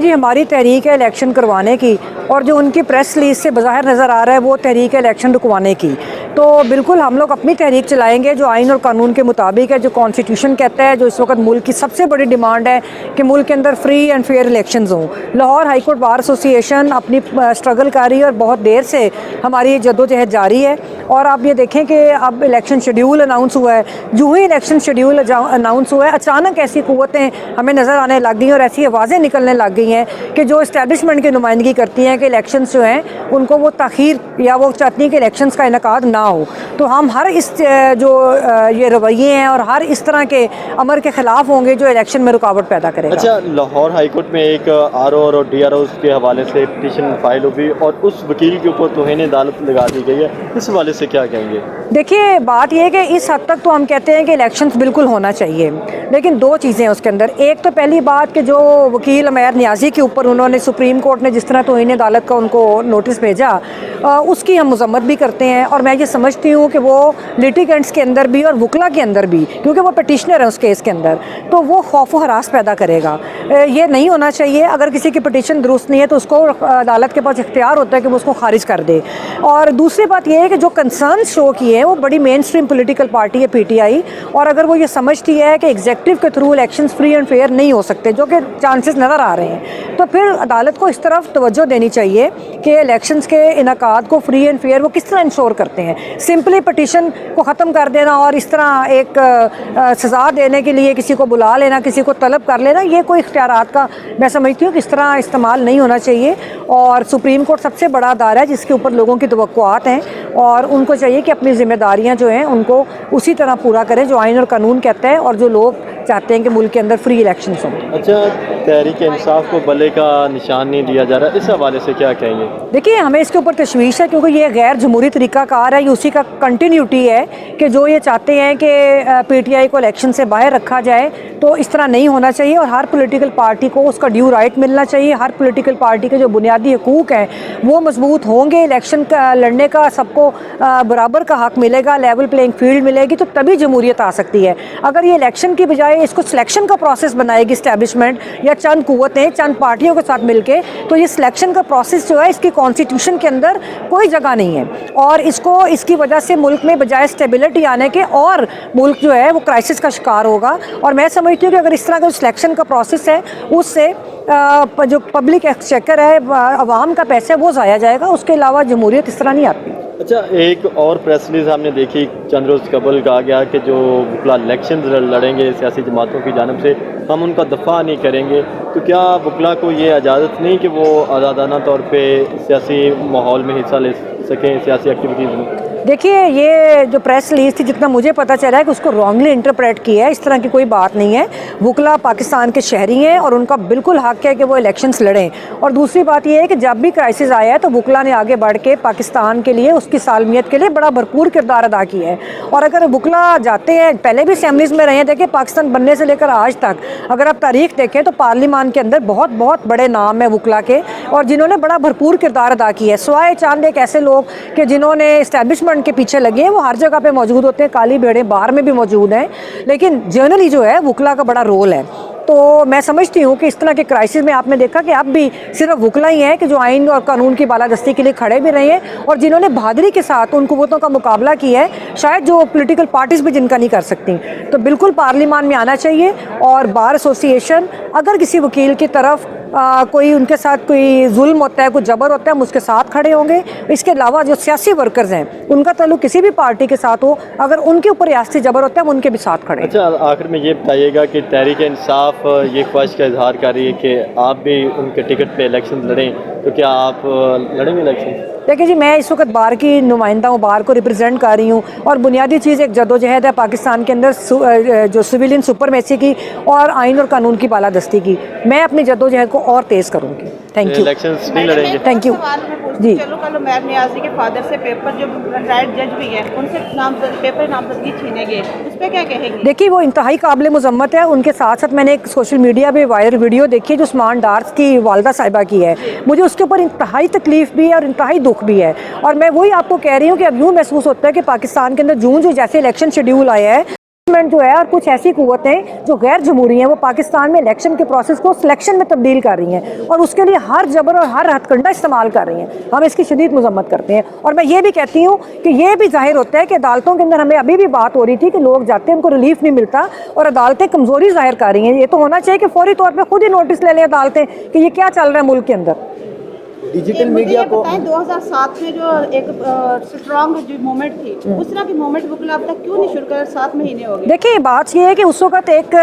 जी हमारी तहरीक है इलेक्शन करवाने की, और जो उनकी प्रेस रिलीज से बाहर नज़र आ रहा है वो तहरीक है इलेक्शन रुकवाने की। तो बिल्कुल हम लोग अपनी तहरीक चलाएंगे जो आइन और कानून के मुताबिक है, जो कॉन्स्टिट्यूशन कहता है, जो इस वक्त मुल्क की सबसे बड़ी डिमांड है कि मुल्क के अंदर फ्री एंड फेयर इलेक्शंस हों। Lahore high court bar association अपनी स्ट्रगल कर रही है और बहुत देर से हमारी जद्दोजहद जारी है। और आप ये देखें कि अब इलेक्शन शेड्यूल अनाउंस हुआ है, जो ही इलेक्शन शेड्यूल अनाउंस हुआ है अचानक ऐसी क़ुव्वतें हमें नज़र आने लग गई और ऐसी आवाज़ें निकलने लग गई हैं कि जो इस्टेब्लिशमेंट की नुमाइंदगी करती हैं कि इलेक्शंस जो हैं उनको वो ताख़ीर या वो चाहती हैं कि इलेक्शंस का इनकाद ना हो। तो हम हर इस जो ये रवैये हैं और हर इस तरह के अमर के ख़िलाफ़ होंगे जो इलेक्शन में रुकावट पैदा करेगा। अच्छा, लाहौर हाई कोर्ट में एक RO और DRO के हवाले से पिटीशन फाइल हुई और उस वकील के ऊपर तौहीन अदालत लगा दी गई है, इस हवाले से क्या कहेंगे? देखिए बात यह है कि इस हद तक तो हम कहते हैं कि इलेक्शंस बिल्कुल होना चाहिए, लेकिन दो चीज़ें हैं उसके अंदर। एक तो पहली बात कि जो वकील उमैर नियाज़ी के ऊपर उन्होंने सुप्रीम कोर्ट ने जिस तरह तौहीन अदालत का उनको नोटिस भेजा, उसकी हम मज़म्मत भी करते हैं। और मैं ये समझती हूँ कि वो लिटिगेंट्स के अंदर भी और वकला के अंदर भी, क्योंकि वो पटिशनर है उस केस के अंदर, तो वो खौफ व हरास पैदा करेगा। ये नहीं होना चाहिए। अगर किसी की पटिशन दुरुस्त नहीं है तो उसको अदालत के पास इख्तियार होता है कि वो उसको खारिज कर दे। और दूसरी बात यह है कि जो कंसर्न शो किए हैं वो बड़ी मेन स्ट्रीम पोलिटिकल पार्टी है PTI, और अगर वो ये समझती है कि एग्जेक्टिव के through elections free and fair नहीं हो सकते, जो कि चांसेस नज़र आ रहे हैं, तो फिर अदालत को इस तरफ तवज्जो देनी चाहिए कि इलेक्शंस के इनकाद को फ्री एंड फेयर वो किस तरह इंश्योर करते हैं। सिंपली पटिशन को ख़त्म कर देना और इस तरह एक सज़ा देने के लिए किसी को बुला लेना, किसी को तलब कर लेना, ये कोई इख्तियारात का मैं समझती हूँ कि इस तरह इस्तेमाल नहीं होना चाहिए। और सुप्रीम कोर्ट सबसे बड़ा अदारा है जिसके ऊपर लोगों की तवक्कुआत हैं, और उनको चाहिए कि अपनी जिम्मेदारियां जो हैं उनको उसी तरह पूरा करें जो आइन और कानून कहता है और जो लोग चाहते हैं कि मुल्क के अंदर फ्री इलेक्शंस हों। अच्छा, तहरीक इंसाफ को बल्ले का निशान नहीं दिया जा रहा, इस हवाले से क्या कहेंगे? देखिए हमें इसके ऊपर तशवीश है, क्योंकि ये गैर जमहूरी तरीक़ाकार है, ये उसी का कंटिन्यूटी है कि जो ये चाहते हैं कि PTI को इलेक्शन से बाहर रखा जाए, तो इस तरह नहीं होना चाहिए। और हर पॉलिटिकल पार्टी को उसका ड्यू राइट मिलना चाहिए। हर पॉलिटिकल पार्टी के जो बुनियादी हकूक़ हैं वो मजबूत होंगे, इलेक्शन का लड़ने का सबको बराबर का हक मिलेगा, लेवल प्लेइंग फील्ड मिलेगी, तो तभी जमहूरियत आ सकती है। अगर ये इलेक्शन की बजाय इसको सिलेक्शन का प्रोसेस बनाएगी इस्टेब्लिशमेंट या चंद कुव्वतें चंद पार्टियों के साथ मिलके, तो ये सिलेक्शन का प्रोसेस जो है इसकी कॉन्स्टिट्यूशन के अंदर कोई जगह नहीं है, और इसकी वजह से मुल्क में बजाय स्टेबिलिटी आने के और मुल्क जो है वो क्राइसिस का शिकार होगा। और मैं समझती हूँ कि अगर इस तरह का सिलेक्शन का प्रोसेस है उससे जो पब्लिक एक्सचेकर है, आवाम का पैसा है, वो ज़ाया जाएगा। उसके अलावा जमहूरियत इस तरह नहीं आती। अच्छा, एक और प्रेस रिलीज हमने देखी चंद रोज़ कबल, कहा गया कि जो वकला इलेक्शन लड़ेंगे सियासी जमातों की जानब से, हम उनका दफ़ा नहीं करेंगे। तो क्या वकला को ये इजाज़त नहीं कि वो आज़ादाना तौर पे सियासी माहौल में हिस्सा ले सकें, सियासी एक्टिविटीज़ में? देखिए ये जो प्रेस रिलीज थी, जितना मुझे पता चला है कि उसको रॉन्गली इंटरप्रेट किया है। इस तरह की कोई बात नहीं है। वकला पाकिस्तान के शहरी हैं और उनका बिल्कुल हक है कि वो इलेक्शंस लड़ें। और दूसरी बात ये है कि जब भी क्राइसिस आया है तो वकला ने आगे बढ़ के पाकिस्तान के लिए, उसकी सालमियत के लिए बड़ा भरपूर किरदार अदा किया है। और अगर वकला जाते हैं, पहले भी असम्बलीज़ में रहे हैं, देखिए पाकिस्तान बनने से लेकर आज तक अगर आप तारीख देखें तो पार्लियामान के अंदर बहुत बहुत बड़े नाम है वकला के, और जिन्होंने बड़ा भरपूर किरदार अदा किया है। सवाए चांद एक ऐसे लोग कि जिन्होंने इस्टेब्लिशमेंट के पीछे लगे हैं, वो हर जगह पे मौजूद होते हैं, काली भेड़ें बाहर में भी मौजूद हैं, लेकिन जनरली जो है वकला का बड़ा रोल है। तो मैं समझती हूँ कि इस तरह के क्राइसिस में आपने देखा कि अब भी सिर्फ वकला ही हैं कि जो आइन और कानून की बालादस्ती के लिए खड़े भी रहे हैं, और जिन्होंने बहादुरी के साथ उन कुव्वतों का मुकाबला किया है, शायद जो पॉलिटिकल पार्टीज भी जिनका नहीं कर सकती। तो बिल्कुल पार्लियामान में आना चाहिए, और बार एसोसिएशन अगर किसी वकील की तरफ कोई उनके साथ कोई जुल्म होता है, कोई जबर होता है, हम उसके साथ खड़े होंगे। इसके अलावा जो सियासी वर्कर्स हैं उनका ताल्लुक किसी भी पार्टी के साथ हो, अगर उनके ऊपर रियासती जबर होता है हम उनके भी साथ खड़े। अच्छा, आखिर में ये बताइएगा कि तहरीक इंसाफ ये ख्वाहिश का इजहार कर रही है कि आप भी उनके टिकट पे इलेक्शन लड़ें, तो क्या आप लड़ेंगे इलेक्शन? देखिए जी, मैं इस वक्त बार की नुमाइंदा हूँ, बार को रिप्रेजेंट कर रही हूँ, और बुनियादी चीज़ एक जद्दोजहद है पाकिस्तान के अंदर जो सिविलियन सुपरमेसी की और आइन और कानून की बालादस्ती की। मैं अपनी जद्दोजहद को और तेज़ करूँगी। Thank you. इलेक्शंस नहीं लड़ेंगे? थैंक यू जी। चलो कल उमैर नियाज़ी के फादर से पेपर, जो रिटायर्ड जज भी हैं, उनसे पेपर नामजदगी छीनेंगे, उस पर क्या कहेंगे? देखिए वो इंतहाई काबिल मुज़म्मत है। उनके साथ साथ मैंने एक सोशल मीडिया पे वायरल वीडियो देखी है जो उस्मान डार्स की वालदा साहिबा की है। मुझे उसके ऊपर इंतहाई तकलीफ़ भी है और इंतहाई दुख भी है, और मैं वही आपको कह रही हूँ कि अब यूँ महसूस होता है कि पाकिस्तान के अंदर जून जो जैसे इलेक्शन शेड्यूल आया है जो है और कुछ ऐसी कुव्वतें जो गैर जमहूरी हैं वो पाकिस्तान में इलेक्शन के प्रोसेस को सिलेक्शन में तब्दील कर रही हैं और उसके लिए हर जबर और हर हथकंडा इस्तेमाल कर रही हैं। हम इसकी शदीद मजम्मत करते हैं और मैं ये भी कहती हूँ कि ये भी जाहिर होता है कि अदालतों के अंदर हमें अभी भी बात हो रही थी कि लोग जाते हैं उनको रिलीफ नहीं मिलता और अदालतें कमजोरी जाहिर कर रही हैं। ये तो होना चाहिए कि फौरी तौर पर खुद ही नोटिस ले लें अदालतें कि ये क्या चल रहा है मुल्क के अंदर। डिजिटल मीडिया को 2007 में जो एक स्ट्रॉन्ग जो मूवमेंट थी उस तरह की मूवमेंट वकला अब तक क्यों नहीं शुरू कर 7 महीने हो गए? देखिए बात ये है कि उस वक्त एक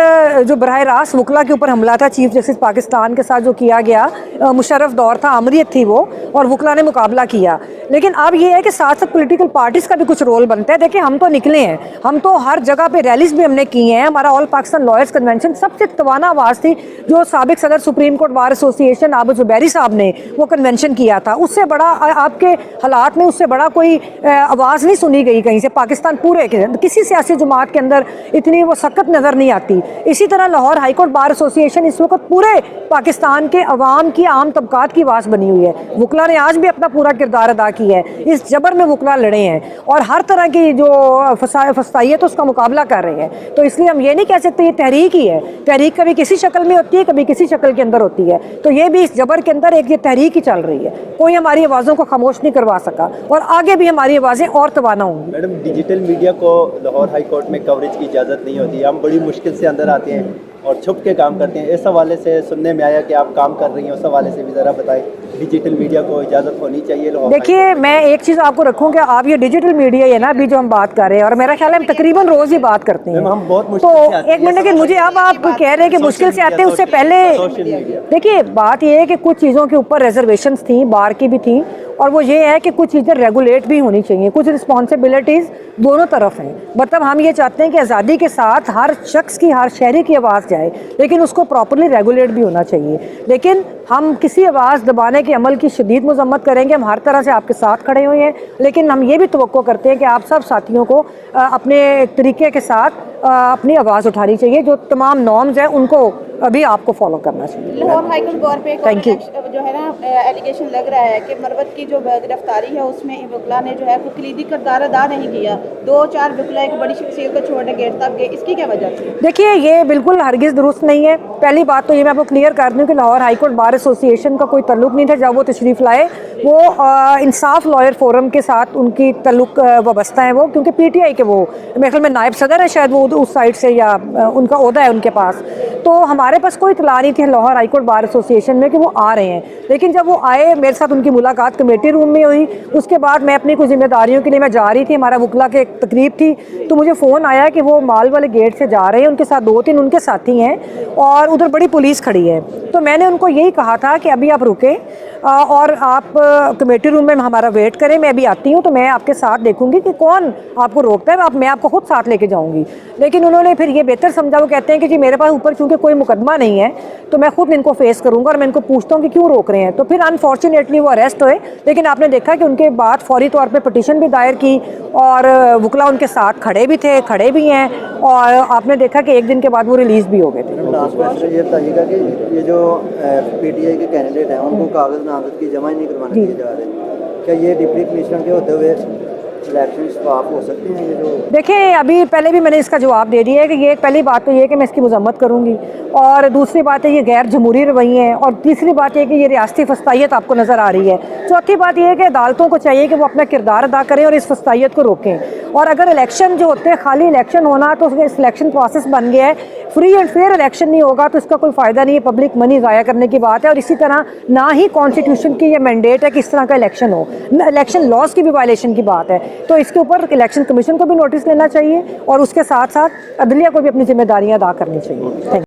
जो बराह रास्त वकला के ऊपर हमला था चीफ जस्टिस पाकिस्तान के साथ जो किया गया, मुशर्रफ दौर था, अमरीत थी वो, और वकला ने मुकाबला किया। लेकिन अब ये है कि साथ साथ पॉलिटिकल पार्टीज़ का भी कुछ रोल बनता है। देखिए हम तो निकले हैं, हम तो हर जगह पे रैलीज भी हमने की हैं। हमारा ऑल पाकिस्तान लॉयर्स कन्वेंशन सबसे तवाना आवाज़ थी जो साबिक सदर supreme court bar association Abu Zubairi साहब ने वो कन्वेंशन किया था। उससे बड़ा आपके हालात में उससे बड़ा कोई आवाज़ नहीं सुनी गई कहीं से। पाकिस्तान पूरे के किसी सियासी जमात के अंदर इतनी वो सख्त नज़र नहीं आती। इसी तरह Lahore high court bar association इस वक्त पूरे पाकिस्तान के अवाम की आम तबकात की आवाज़ बनी हुई है। वकला ने आज भी अपना पूरा किरदार अदा किया है। इस जबर में वकला लड़े हैं और हर तरह की जो फसाई है तो उसका मुकाबला कर रहे हैं। तो इसलिए हम ये नहीं कह सकते ये तहरीक ही है। तहरीक कभी किसी शक्ल में होती है, कभी किसी शक्ल के अंदर होती है। तो ये भी इस जबर के अंदर एक ये तहरीक ही चल रही है। कोई हमारी आवाज़ों को खामोश नहीं करवा सका और आगे भी हमारी आवाज़ें और तवाना होंगी। मैडम, डिजिटल मीडिया को लाहौर हाई कोर्ट में कवरेज की इजाज़त नहीं होती। हम बड़ी मुश्किल से अंदर आते हैं और छुप के काम करते हैं। इस हवाले से सुनने में आया कि आप काम कर रही हैं, उस हवाले से भी ज़रा बताएं। डिजिटल मीडिया को इजाज़त होनी चाहिए लाहौर? देखिए मैं एक चीज़ आपको रखूँ कि आप ये डिजिटल मीडिया है ना अभी जो हम बात कर रहे हैं और मेरा ख्याल है हम तकरीबन रोज़ ही बात करते हैं। हम बहुत मुश्किल तो से आते एक मिनट, लेकिन मुझे अब आप कह रहे हैं कि मुश्किल से आते हैं, उससे पहले देखिए बात ये है कि कुछ चीज़ों के ऊपर रिजर्वेशंस थी, बार की भी थी, और वो ये है कि कुछ चीज़ें रेगुलेट भी होनी चाहिए। कुछ रिस्पॉन्सिबिलिटीज़ दोनों तरफ हैं। मतलब हम ये चाहते हैं कि आज़ादी के साथ हर शख्स की, हर शहरी की आवाज़ जाए, लेकिन उसको प्रॉपरली रेगुलेट भी होना चाहिए। लेकिन हम किसी आवाज़ दबाने के अमल की शदीद मजम्मत करेंगे। हम हर तरह से आपके साथ खड़े हुए हैं, लेकिन हम ये भी तवक्को करते हैं कि आप सब साथियों को अपने तरीके के साथ अपनी आवाज़ उठानी चाहिए। जो तमाम नॉर्म्स हैं उनको अभी आपको फॉलो करना चाहिए। लाहौर हाई कोर्ट गौर पे थैंक यू। जो है ना एलिगेशन लग रहा है कि मरवत की जो गिरफ्तारी है उसमें वकला ने जो है कोई कलीदी किरदार अदा नहीं किया। 2-4 वकला एक बड़ी शख्सियत को छोड़ने गेट तक गए, इसकी क्या वजह थी? देखिए ये बिल्कुल हरगिज़ दुरुस्त नहीं है। पहली बात तो ये मैं आपको क्लियर कर दूँ कि Lahore high court bar association का कोई तल्लुक नहीं था जब वो तशरीफ़ लाए। वो इंसाफ लॉयर फोरम के साथ उनकी तल्लुक वाबस्ता है वो, क्योंकि PTI के वो मेरे ख्याल में नायब सदर है शायद वो उस साइड से, या उनका ओहदा है उनके पास। तो हमारे पास कोई इतला नहीं थी Lahore high court bar association में कि वो आ रहे हैं। लेकिन जब वो आए, मेरे साथ उनकी मुलाकात कमेटी रूम में हुई। उसके बाद मैं अपनी कुछ जिम्मेदारियों के लिए मैं जा रही थी, हमारा वकला के एक तकरीब थी, तो मुझे फ़ोन आया कि वो माल वाले गेट से जा रहे हैं, उनके साथ 2-3 उनके साथी हैं और उधर बड़ी पुलिस खड़ी है। तो मैंने उनको यही कहा था कि अभी आप रुकें और आप कमेटी रूम में हमारा वेट करें, मैं अभी आती हूँ तो मैं आपके साथ देखूंगी कि कौन आपको रोकता है, मैं आपको खुद साथ लेके जाऊंगी। लेकिन उन्होंने फिर ये बेहतर समझा, वो कहते हैं कि जी मेरे पास ऊपर चूंकि कोई मुकदमा नहीं है तो मैं खुद इनको फेस करूंगा और मैं इनको पूछता हूँ कि क्यों रोक रहे हैं। तो फिर अनफॉर्चुनेटली वो अरेस्ट हुए। लेकिन आपने देखा कि उनके बाद फौरी तौर पर पटिशन भी दायर की और वकला उनके साथ खड़े भी थे, खड़े भी हैं, और आपने देखा कि एक दिन के बाद वो रिलीज़ भी हो गए थे। लास्ट क्वेश्चन ये बताइएगा कि ये जो PTI के कैंडिडेट हैं उनको कागज़ नामजद की जमा ही नहीं करवाने दिए जा रहे, क्या ये डिप्टी कमिश्नर के होते हुए इलेक्शन शफाफ हो सकते हैं? ये जो देखिए अभी पहले भी मैंने इसका जवाब दे दिया है कि ये पहली बात तो ये है कि मैं इसकी मजम्मत करूँगी, और दूसरी बात है ये गैर जमहूरी रवैये हैं, और तीसरी बात यह कि ये रियासती फस्तायत आपको नज़र आ रही है। चौथी बात यह है कि अदालतों को चाहिए कि वो अपना किरदार अदा करें और इस फस्तायत को रोकें। और अगर इलेक्शन जो होते हैं खाली इलेक्शन होना, तो सिलेक्शन प्रोसेस बन गया है, फ्री एंड फेयर इलेक्शन नहीं होगा तो इसका कोई फ़ायदा नहीं है, पब्लिक मनी ज़ाया करने की बात है। और इसी तरह ना ही कॉन्स्टिट्यूशन की ये मैंडेट है कि इस तरह का इलेक्शन हो, इलेक्शन लॉज की भी वायलेशन की बात है। तो इसके ऊपर इलेक्शन कमीशन को भी नोटिस लेना चाहिए और उसके साथ साथ अदलिया को भी अपनी जिम्मेदारियां अदा करनी चाहिए। Thank you.